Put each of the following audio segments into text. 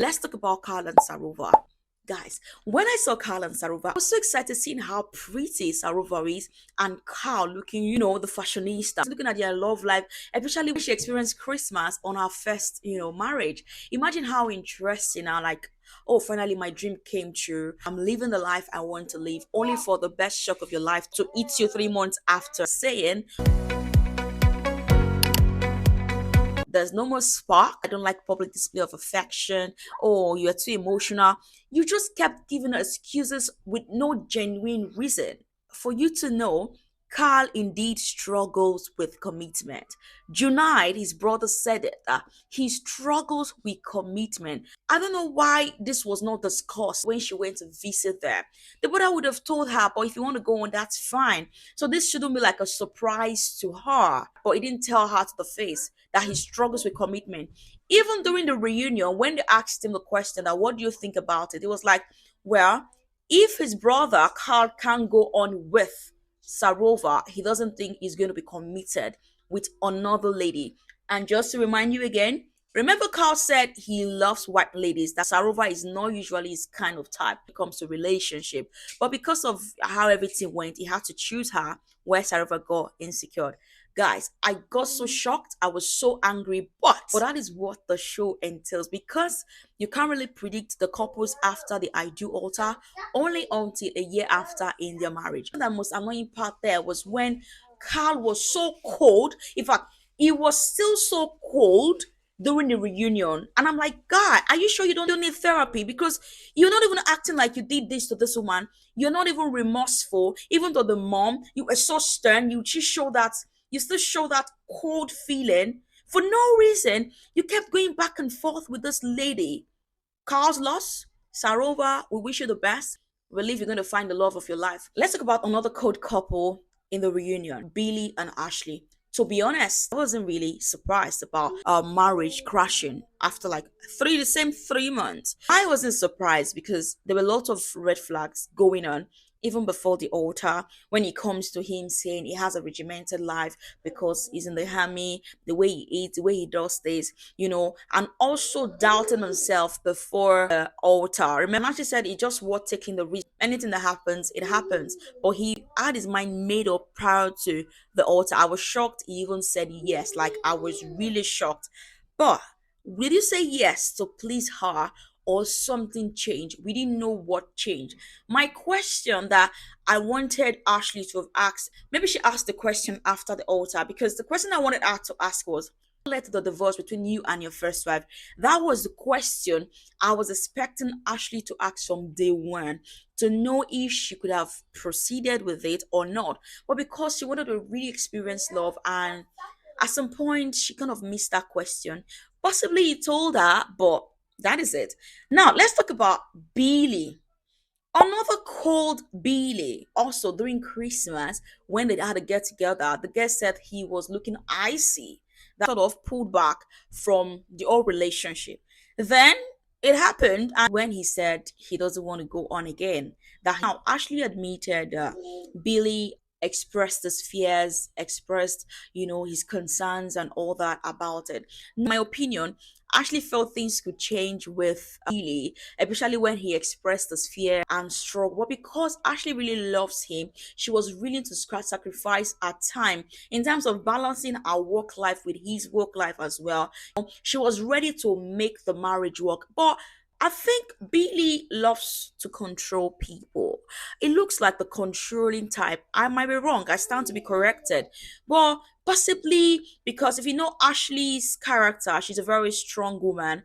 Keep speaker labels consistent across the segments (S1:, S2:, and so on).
S1: Let's talk about Carl and Sarova. Guys, when I saw Carl and Sarova, I was so excited seeing how pretty Sarova is and Carl looking, the fashionista, looking at their love life, especially when she experienced Christmas on her first, marriage. Imagine how interesting and like, oh, finally my dream came true. I'm living the life I want to live, only for the best shock of your life to eat you 3 months after saying, there's no more spark. I don't like public display of affection. Oh, you're too emotional. You just kept giving her excuses with no genuine reason. For you to know, Carl indeed struggles with commitment. Junaid, his brother, said it that he struggles with commitment. I don't know why this was not discussed when she went to visit them. The brother would have told her, but if you want to go on, that's fine. So this shouldn't be like a surprise to her. But he didn't tell her to the face that he struggles with commitment. Even during the reunion, when they asked him the question that what do you think about it? It was like, well, if his brother Carl can't go on with Sarova, he doesn't think he's going to be committed with another lady. And just to remind you again, remember Carl said he loves white ladies, that Sarova is not usually his kind of type when it comes to relationship. But because of how everything went, he had to choose her where Sarova got insecure. Guys, I got so shocked. I was so angry. But that is what the show entails because you can't really predict the couples after the ideal altar only until a year after in their marriage. The most annoying part there was when Carl was so cold. In fact, he was still so cold during the reunion. And I'm like, God, are you sure you don't need therapy? Because you're not even acting like you did this to this woman. You're not even remorseful. Even though the mom, you were so stern, you still show that cold feeling for no reason. You kept going back and forth with this lady. Carl's loss, Sarova, we wish you the best. We believe you're going to find the love of your life. Let's talk about another cold couple in the reunion, Billy and Ashley. To be honest, I wasn't really surprised about our marriage crashing after like the same 3 months. I wasn't surprised because there were a lot of red flags going on even before the altar when it comes to him saying he has a regimented life because he's in the army, the way he eats, the way he does things, and also doubting himself before the altar. Remember, she said he just was taking the risk. Anything that happens, it happens. But he had his mind made up prior to the altar. I was shocked he even said yes. Like, I was really shocked. But will you say yes to please her or something changed? We didn't know what changed. My question that I wanted Ashley to have asked, maybe she asked the question after the altar, because the question I wanted her to ask was, led to the divorce between you and your first wife? That was the question I was expecting Ashley to ask from day one, to know if she could have proceeded with it or not. But because she wanted to really experience love, and at some point she kind of missed that question. Possibly he told her, but that is it. Now let's talk about Billy. Another called Billy, also during Christmas, when they had to get together, the guest said he was looking icy. That sort of pulled back from the old relationship. Then it happened, and when he said he doesn't want to go on again, that now Ashley admitted Billy expressed his fears, expressed, his concerns and all that about it. In my opinion, Ashley felt things could change with Billy, especially when he expressed his fear and struggle. But because Ashley really loves him, she was willing to sacrifice her time in terms of balancing her work life with his work life as well. She was ready to make the marriage work. But I think Billy loves to control people. It looks like the controlling type. I might be wrong. I stand to be corrected. But possibly because if you know Ashley's character, she's a very strong woman.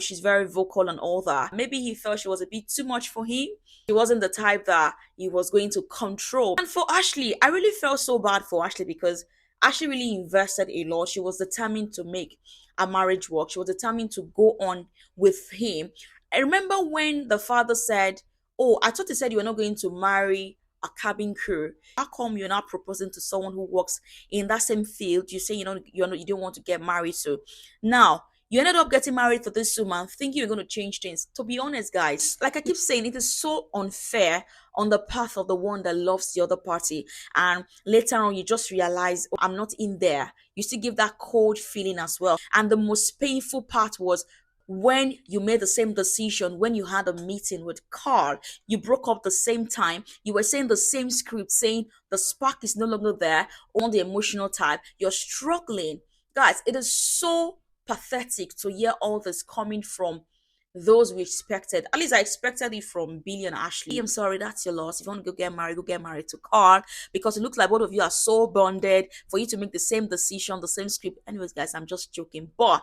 S1: She's very vocal and all that. Maybe he felt she was a bit too much for him. He wasn't the type that he was going to control. And for Ashley, I really felt so bad for Ashley because Ashley really invested a lot. She was determined to make a marriage work. She was determined to go on with him. I remember when the father said, "Oh, I thought he said you were not going to marry a cabin crew. How come you're not proposing to someone who works in that same field? You say you don't want to get married to." Now you ended up getting married to this woman, thinking you're going to change things. To be honest, guys, like I keep saying, it is so unfair on the path of the one that loves the other party. And later on, you just realize, "Oh, I'm not in there." You still give that cold feeling as well. And the most painful part was when you made the same decision, when you had a meeting with Carl, you broke up the same time, you were saying the same script, saying the spark is no longer there on the emotional type, you're struggling. Guys, it is so pathetic to hear all this coming from those we expected. At least I expected it from Billy and Ashley. I'm sorry, that's your loss. If you want to go get married to Carl because it looks like both of you are so bonded for you to make the same decision, the same script. Anyways, guys, I'm just joking, but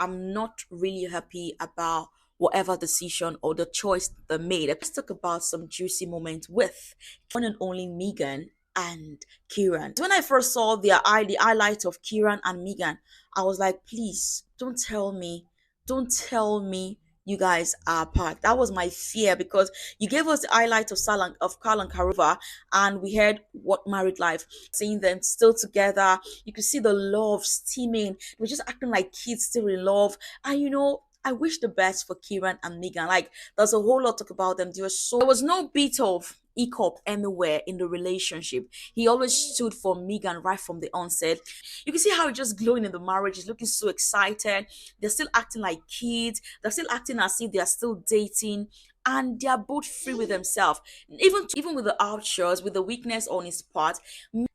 S1: I'm not really happy about whatever decision or the choice they made. Let's talk about some juicy moments with one and only Megan and Kieran. When I first saw the highlight of Kieran and Megan, I was like, please don't tell me you guys are apart. That was my fear because you gave us the highlight of Carl and Karova, and we heard what married life, seeing them still together. You could see the love steaming. They were just acting like kids still in love. And I wish the best for Kieran and Megan. Like, there's a whole lot to talk about them. There was no bit of Ecop anywhere in the relationship. He always stood for Megan right from the onset. You can see how he's just glowing in the marriage. He's looking so excited. They're still acting like kids. They're still acting as if they're still dating. And they are both free with themselves. Even with the outshores, with the weakness on his part,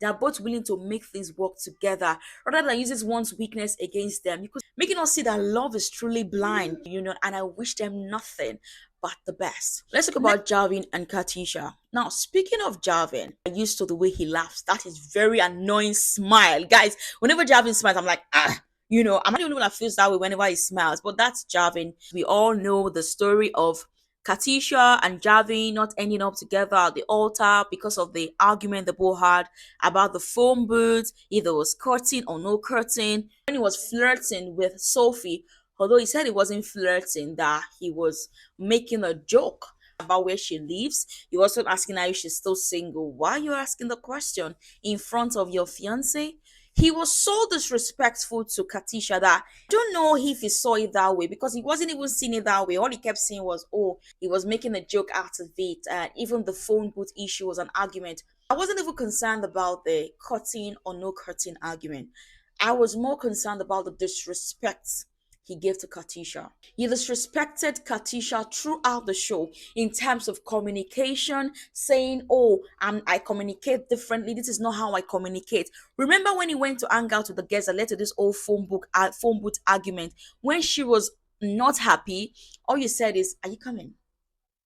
S1: they're both willing to make things work together rather than uses one's weakness against them. Because making us see that love is truly blind, and I wish them nothing but the best. Let's talk about Jarvin and Katisha. Now, speaking of Jarvin, I used to the way he laughs. That is very annoying smile. Guys, whenever Jarvin smiles, I'm like, ah. I'm not the only one that feels that way whenever he smiles, but that's Jarvin. We all know the story of Katisha and Javi not ending up together at the altar because of the argument they both had about the phone booth, either it was curtain or no curtain. When he was flirting with Sophie, although he said he wasn't flirting, that he was making a joke about where she lives. He was also asking her if she's still single. Why are you asking the question in front of your fiance? He was so disrespectful to Katisha that I don't know if he saw it that way because he wasn't even seeing it that way. All he kept saying was, oh, he was making a joke out of it. And even the phone booth issue was an argument. I wasn't even concerned about the curtain or no curtain argument. I was more concerned about the disrespect he gave to Katisha. He disrespected Katisha throughout the show in terms of communication, saying, oh, I communicate differently. This is not how I communicate. Remember when he went to hang out with the guests and led to this old phone booth argument? When she was not happy, all you said is, are you coming?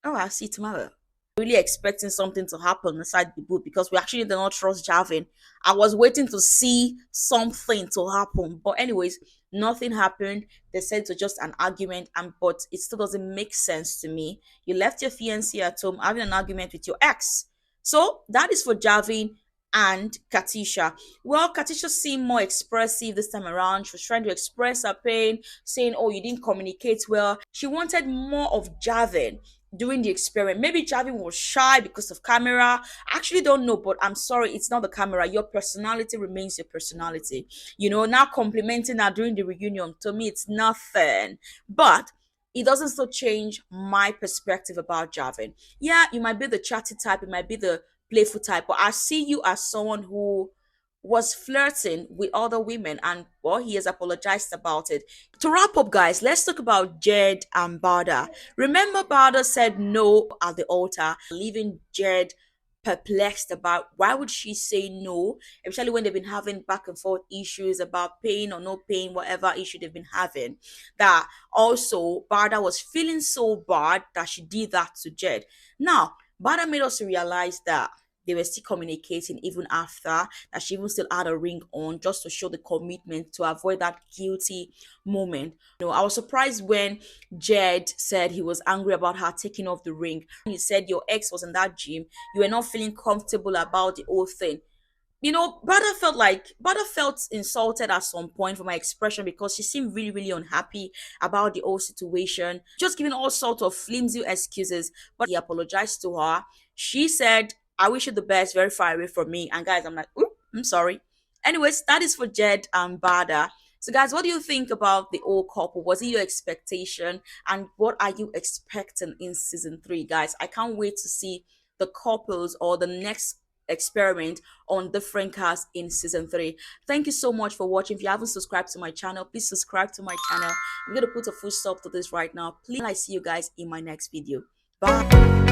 S1: Oh, I'll see you tomorrow. Really expecting something to happen inside the booth because we actually did not trust Javin. I was waiting to see something to happen. But anyways, nothing happened. They said it was just an argument, but it still doesn't make sense to me. You left your fiancé at home having an argument with your ex. So that is for Javin and Katisha. Well, Katisha seemed more expressive this time around. She was trying to express her pain, saying, oh, you didn't communicate well. She wanted more of Javin during the experiment. Maybe Javin was shy because of camera. I actually don't know, but I'm sorry, it's not the camera. Your personality remains your personality. Now complimenting her during the reunion, to me, it's nothing. But it doesn't still change my perspective about Javin. Yeah, you might be the chatty type, it might be the playful type, but I see you as someone who was flirting with other women, and well, he has apologized about it. To wrap up, guys, let's talk about Jed and Bada. Remember, Bada said no at the altar, leaving Jed perplexed about why would she say no, especially when they've been having back and forth issues about pain or no pain, whatever issue they've been having. That also Bada was feeling so bad that she did that to Jed. Now, Bada made us realize that they were still communicating even after, that she even still had a ring on just to show the commitment to avoid that guilty moment. I was surprised when Jed said he was angry about her taking off the ring. He said your ex was in that gym, you were not feeling comfortable about the whole thing. Brother felt insulted at some point for my expression because she seemed really, really unhappy about the whole situation, just giving all sorts of flimsy excuses. But he apologized to her. She said, I wish you the best, very far away from me. And guys, I'm like, ooh, I'm sorry. Anyways, that is for Jed and Bada. So, guys, what do you think about the old couple? Was it your expectation? And what are you expecting in season 3, guys? I can't wait to see the couples or the next experiment on different casts in season 3. Thank you so much for watching. If you haven't subscribed to my channel, please subscribe to my channel. I'm going to put a full stop to this right now. Please, I see you guys in my next video. Bye.